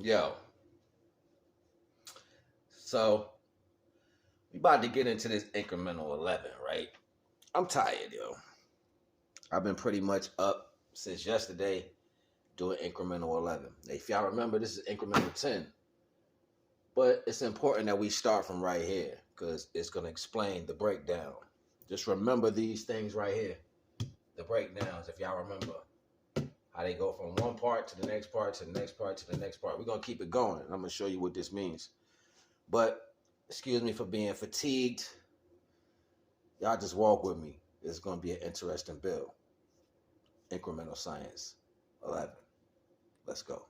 Yo, so we about to get into this incremental 11, right? I'm tired, yo. I've been pretty much up since yesterday doing incremental 11. If y'all remember, this is incremental 10. But it's important that we start from right here because it's going to explain the breakdown. Just remember these things right here. The breakdowns, if y'all remember. How they go from one part to the next part to the next part to the next part. We're going to keep it going. And I'm going to show you what this means. But excuse me for being fatigued. Y'all just walk with me. It's going to be an interesting build. Incremental Science 11. Let's go.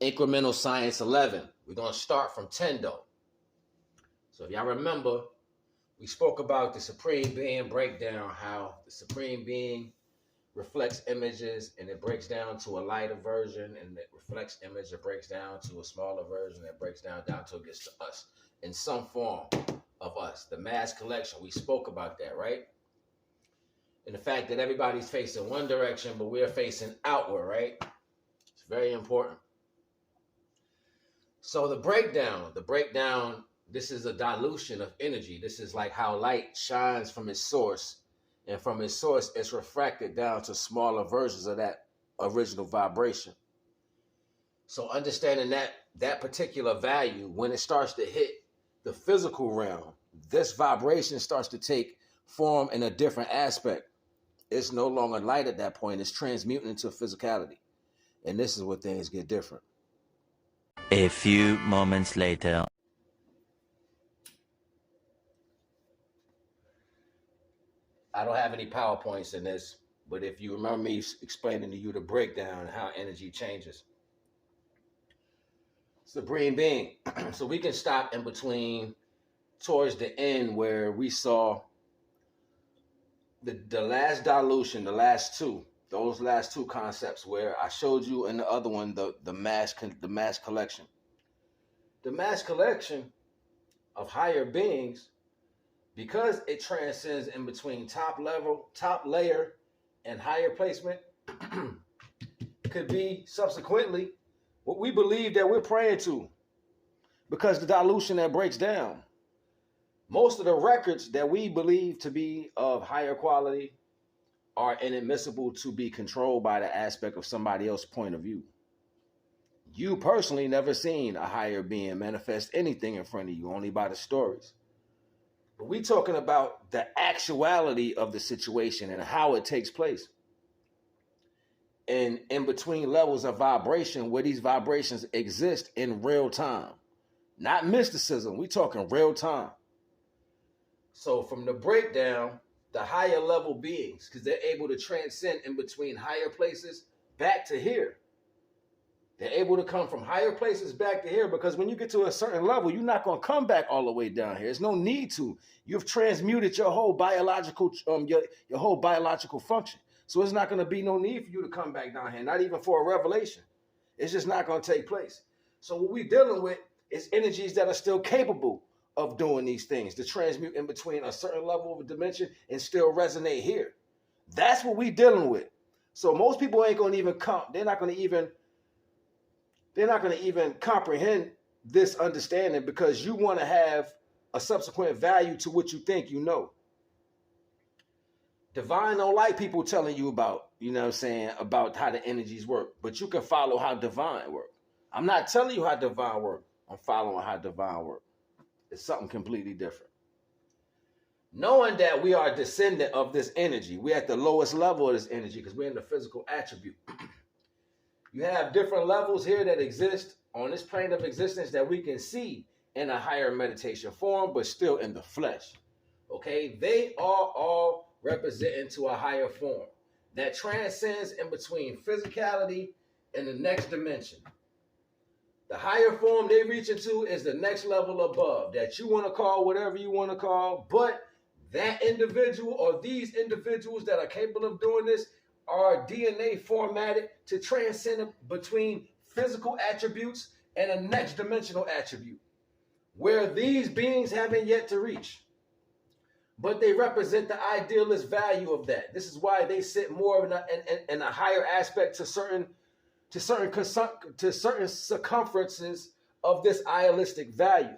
Incremental Science 11. We're going to start from 10 though. So if y'all remember, we spoke about the Supreme Being breakdown, how the Supreme Being reflects images and it breaks down to a lighter version, and it reflects image, it breaks down to a smaller version, it breaks down till it gets to us in some form of us. The mass collection, we spoke about that, right? And the fact that everybody's facing one direction, but we're facing outward, right? It's very important. So the breakdown, this is a dilution of energy. This is like how light shines from its source, and from its source, it's refracted down to smaller versions of that original vibration. So understanding that particular value, when it starts to hit the physical realm, this vibration starts to take form in a different aspect. It's no longer light at that point. It's transmuting into physicality. And this is where things get different. A few moments later. I don't have any PowerPoints in this, but if you remember me explaining to you the breakdown, how energy changes. Supreme Being. So we can stop in between towards the end where we saw the last dilution, those last two concepts where I showed you in the other one, the mass collection. The mass collection of higher beings, because it transcends in between top layer, and higher placement, could be subsequently what we believe that we're praying to, because the dilution that breaks down. Most of the records that we believe to be of higher quality are inadmissible to be controlled by the aspect of somebody else's point of view. You personally never seen a higher being manifest anything in front of you, only by the stories. But we talking about the actuality of the situation and how it takes place. And in between levels of vibration, where these vibrations exist in real time. Not mysticism, we talking real time. So from the breakdown, the higher level beings, because they're able to transcend in between higher places back to here. They're able to come from higher places back to here, because when you get to a certain level, you're not going to come back all the way down here. There's no need to. You've transmuted your whole biological your whole biological function. So it's not going to be no need for you to come back down here, not even for a revelation. It's just not going to take place. So what we're dealing with is energies that are still capable of doing these things, to transmute in between a certain level of a dimension and still resonate here. That's what we're dealing with. So most people ain't going to even come. They're not going to even comprehend this understanding, because you want to have a subsequent value to what you think you know. Divine don't like people telling you about, about how the energies work, but you can follow how divine work. I'm not telling you how divine work. I'm following how divine work. It's something completely different. Knowing that we are a descendant of this energy, we're at the lowest level of this energy because we're in the physical attribute. You have different levels here that exist on this plane of existence that we can see in a higher meditation form, but still in the flesh. Okay, they are all representing to a higher form that transcends in between physicality and the next dimension. The higher form they reach into is the next level above, that you want to call whatever you want to call, but that individual or these individuals that are capable of doing this our DNA formatted to transcend between physical attributes and a next dimensional attribute, where these beings haven't yet to reach. But they represent the idealist value of that. This is why they sit more in a higher aspect to certain circumferences of this idealistic value.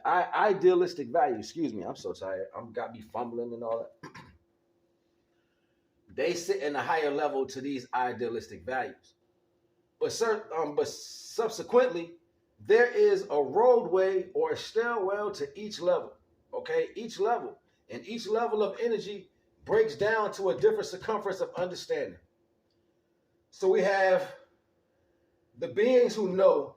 Excuse me, I'm so tired. I'm got me fumbling and all that. They sit in a higher level to these idealistic values. But subsequently, there is a roadway or a stairwell to each level. Okay, each level. And each level of energy breaks down to a different circumference of understanding. So we have the beings who know,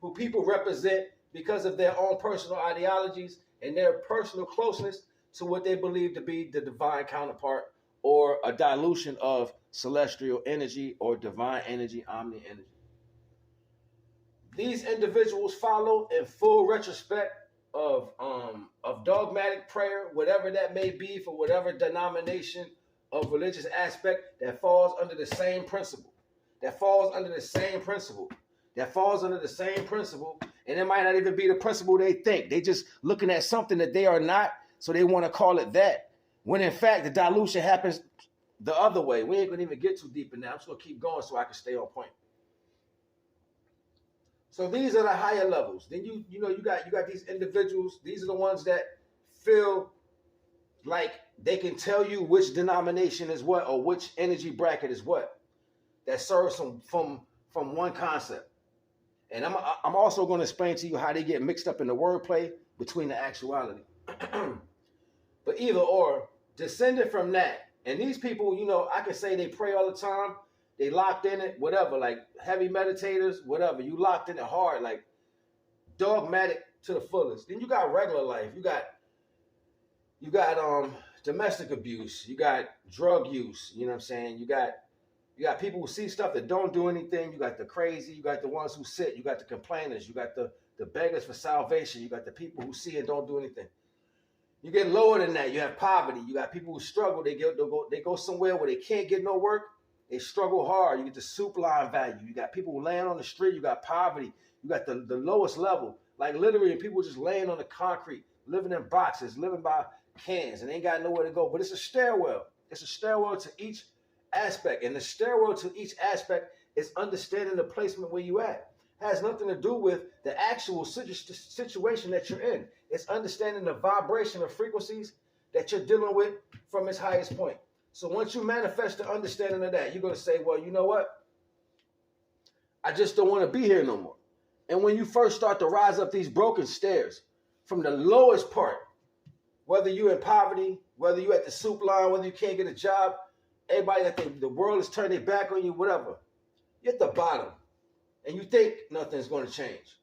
who people represent because of their own personal ideologies and their personal closeness to what they believe to be the divine counterpart or a dilution of celestial energy or divine energy, omni energy. These individuals follow in full retrospect of dogmatic prayer, whatever that may be, for whatever denomination of religious aspect that falls under the same principle. And it might not even be the principle they think. They just looking at something that they are not, so they want to call it that. When in fact, the dilution happens the other way. We ain't going to even get too deep in that. I'm just going to keep going so I can stay on point. So these are the higher levels. Then you got these individuals. These are the ones that feel like they can tell you which denomination is what or which energy bracket is what. That serves from one concept. And I'm also going to explain to you how they get mixed up in the wordplay between the actuality. But either or, descended from that. And these people, I can say they pray all the time. They locked in it, whatever, like heavy meditators, whatever. You locked in it hard, like dogmatic to the fullest. Then you got regular life. You got domestic abuse. You got drug use. You know what I'm saying? You got people who see stuff that don't do anything. You got the crazy. You got the ones who sit. You got the complainers. You got the beggars for salvation. You got the people who see and don't do anything. You get lower than that. You have poverty. You got people who struggle. They go somewhere where they can't get no work. They struggle hard. You get the soup line value. You got people who laying on the street. You got poverty. You got the lowest level. Like literally people just laying on the concrete, living in boxes, living by cans, and ain't got nowhere to go. But it's a stairwell. It's a stairwell to each aspect. And the stairwell to each aspect is understanding the placement where you at. It has nothing to do with the actual situation that you're in. It's understanding the vibration of frequencies that you're dealing with from its highest point. So once you manifest the understanding of that, you're going to say, well, you know what? I just don't want to be here no more. And when you first start to rise up these broken stairs from the lowest part, whether you're in poverty, whether you're at the soup line, whether you can't get a job, everybody that the world is turning their back on you, whatever, you're at the bottom and you think nothing's going to change.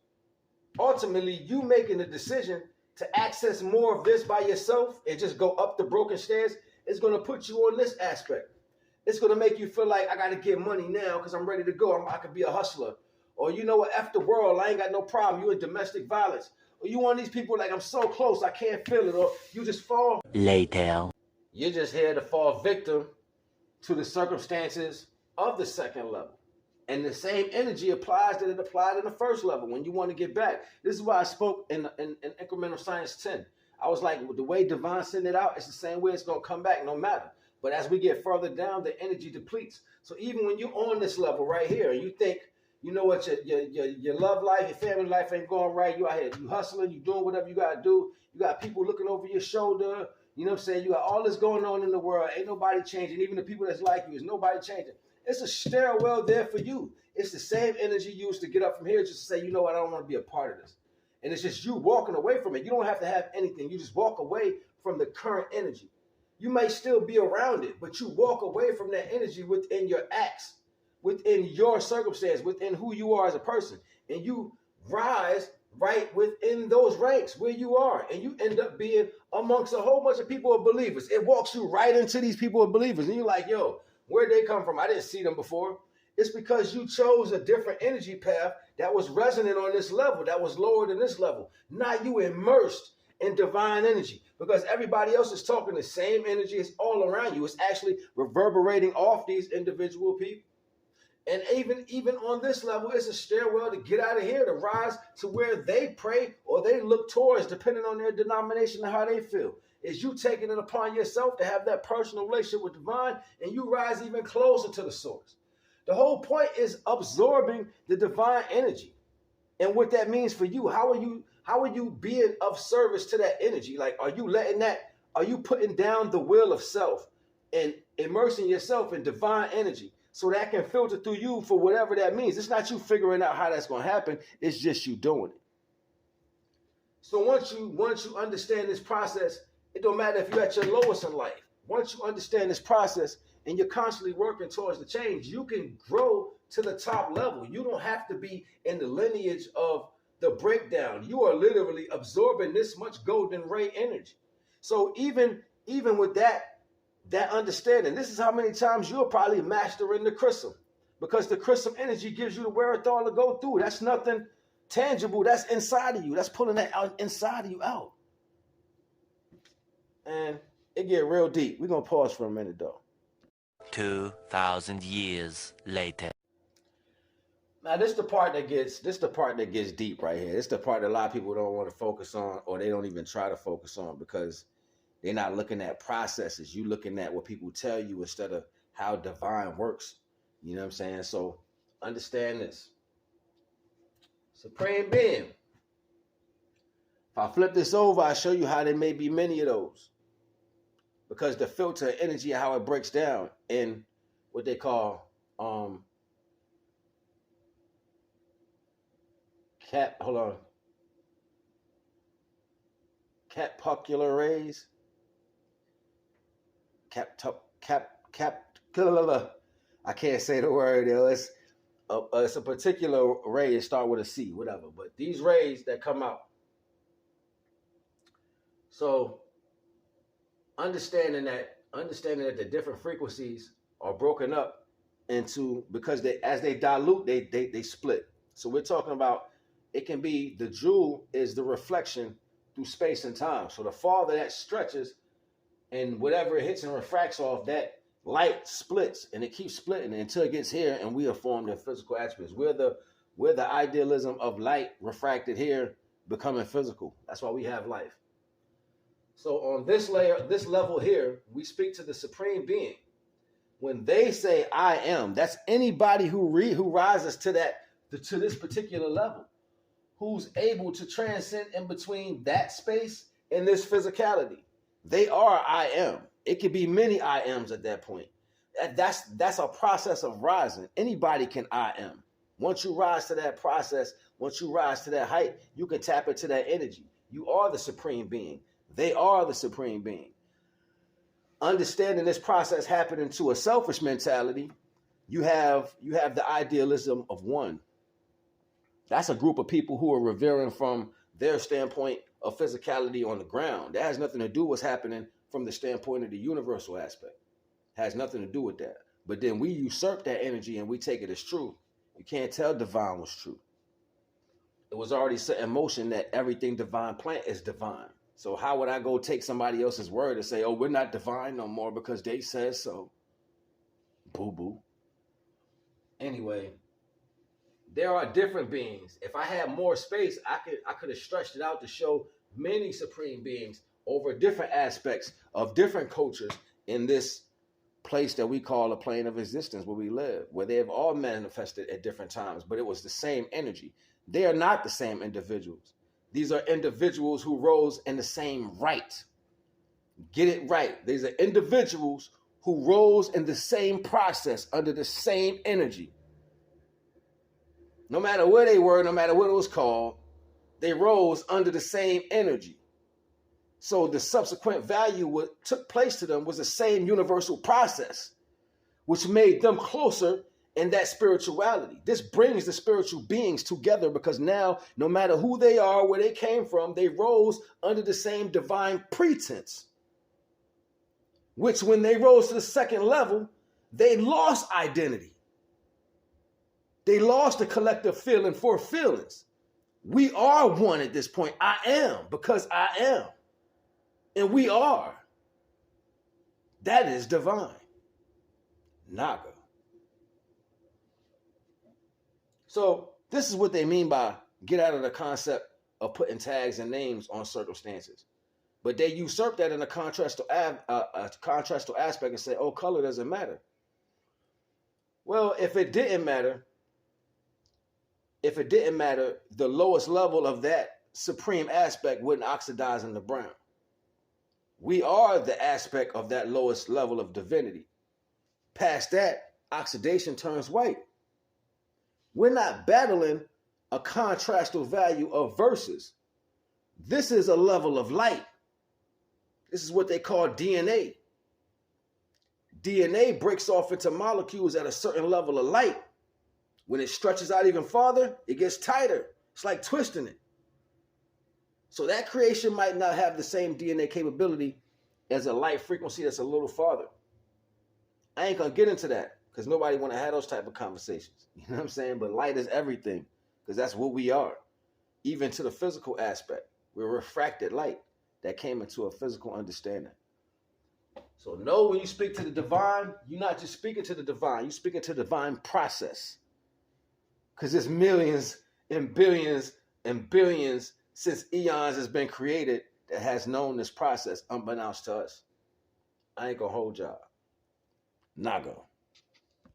Ultimately, you making the decision to access more of this by yourself and just go up the broken stairs, it's going to put you on this aspect. It's going to make you feel like I got to get money now because I'm ready to go. I could be a hustler. Or you know what, F the world, I ain't got no problem. You in domestic violence. Or you one of these people like, I'm so close, I can't feel it. Or you just fall. Later. You're just here to fall victim to the circumstances of the second level. And the same energy applies that it applied in the first level when you want to get back. This is why I spoke in Incremental Science 10. I was like, the way Divine sent it out, it's the same way it's going to come back no matter. But as we get further down, the energy depletes. So even when you're on this level right here, and you think, you know what, your love life, your family life ain't going right, you out here, you hustling, you doing whatever you got to do, you got people looking over your shoulder, you know what I'm saying, you got all this going on in the world, ain't nobody changing, even the people that's like you, is nobody changing. It's a stairwell there for you. It's the same energy used to get up from here just to say, you know what, I don't want to be a part of this. And it's just you walking away from it. You don't have to have anything. You just walk away from the current energy. You may still be around it, but you walk away from that energy within your acts, within your circumstance, within who you are as a person. And you rise right within those ranks where you are. And you end up being amongst a whole bunch of people of believers. It walks you right into these people of believers. And you're like, yo, where'd they come from? I didn't see them before. It's because you chose a different energy path that was resonant on this level, that was lower than this level. Now you immersed in divine energy, because everybody else is talking the same energy. It's all around you. It's actually reverberating off these individual people. And even on this level, it's a stairwell to get out of here, to rise to where they pray or they look towards, depending on their denomination and how they feel. Is you taking it upon yourself to have that personal relationship with divine, and you rise even closer to the source. The whole point is absorbing the divine energy. And what that means for you, how are you being of service to that energy? Like, are you putting down the will of self and immersing yourself in divine energy so that can filter through you for whatever that means? It's not you figuring out how that's going to happen. It's just you doing it. So once you understand this process, it don't matter if you're at your lowest in life. Once you understand this process and you're constantly working towards the change, you can grow to the top level. You don't have to be in the lineage of the breakdown. You are literally absorbing this much golden ray energy. So even with that understanding, this is how many times you're probably mastering the crystal, because the crystal energy gives you the wherewithal to go through. That's nothing tangible. That's inside of you. That's pulling that out inside of you out. And it get real deep. We're going to pause for a minute, though. 2,000 years later. Now, this is the part that gets deep right here. This is the part that a lot of people don't want to focus on, or they don't even try to focus on, because they're not looking at processes. You're looking at what people tell you instead of how divine works. You know what I'm saying? So understand this. Supreme Being. If I flip this over, I show you how there may be many of those. Because the filter energy, how it breaks down in what they call cappucular rays. I can't say the word. It's a particular ray. It starts with a C, whatever. But these rays that come out. So understanding that the different frequencies are broken up into, because as they dilute, they split. So we're talking about, it can be, the jewel is the reflection through space and time. So the farther that stretches and whatever it hits and refracts off, that light splits, and it keeps splitting until it gets here, and we are formed in physical attributes. We're the idealism of light refracted here becoming physical. That's why we have life. So on this level here, we speak to the Supreme Being. When they say I am, that's anybody who rises to this particular level, who's able to transcend in between that space and this physicality. They are I am. It could be many I ams at that point. That's a process of rising. Anybody can I am. Once you rise to that process, once you rise to that height, you can tap into that energy. You are the Supreme Being. They are the Supreme Being. Understanding this process happening to a selfish mentality, you have the idealism of one. That's a group of people who are revering from their standpoint of physicality on the ground. That has nothing to do with what's happening from the standpoint of the universal aspect. It has nothing to do with that. But then we usurp that energy and we take it as true. You can't tell divine was true. It was already set in motion that everything divine plant is divine. So how would I go take somebody else's word and say, oh, we're not divine no more because they said so? Boo-boo. Anyway, there are different beings. If I had more space, I could have stretched it out to show many supreme beings over different aspects of different cultures in this place that we call a plane of existence where we live, where they have all manifested at different times, but it was the same energy. They are not the same individuals. These are individuals who rose in the same right. Get it right. These are individuals who rose in the same process under the same energy. No matter where they were, no matter what it was called, they rose under the same energy. So the subsequent value what took place to them was the same universal process, which made them closer in that spirituality. This brings the spiritual beings together, because now, no matter who they are, where they came from, they rose under the same divine pretense, which when they rose to the second level, they lost identity. They lost the collective feeling for feelings. We are one at this point. I am, because I am. And we are. That is divine. Naga. So this is what they mean by get out of the concept of putting tags and names on circumstances. But they usurp that in a contrastal aspect and say, oh, color doesn't matter. Well, if it didn't matter, the lowest level of that supreme aspect wouldn't oxidize into brown. We are the aspect of that lowest level of divinity. Past that, oxidation turns white. We're not battling a contrastal value of verses. This is a level of light. This is what they call DNA. DNA breaks off into molecules at a certain level of light. When it stretches out even farther, it gets tighter. It's like twisting it. So that creation might not have the same DNA capability as a light frequency that's a little farther. I ain't gonna get into that because nobody want to have those type of conversations. You know what I'm saying? But light is everything because that's what we are. Even to the physical aspect, we're refracted light that came into a physical understanding. So know when you speak to the divine, you're not just speaking to the divine, you're speaking to the divine process. Because there's millions and billions and billions since eons has been created that has known this process unbeknownst to us. I ain't gonna hold y'all. Naga.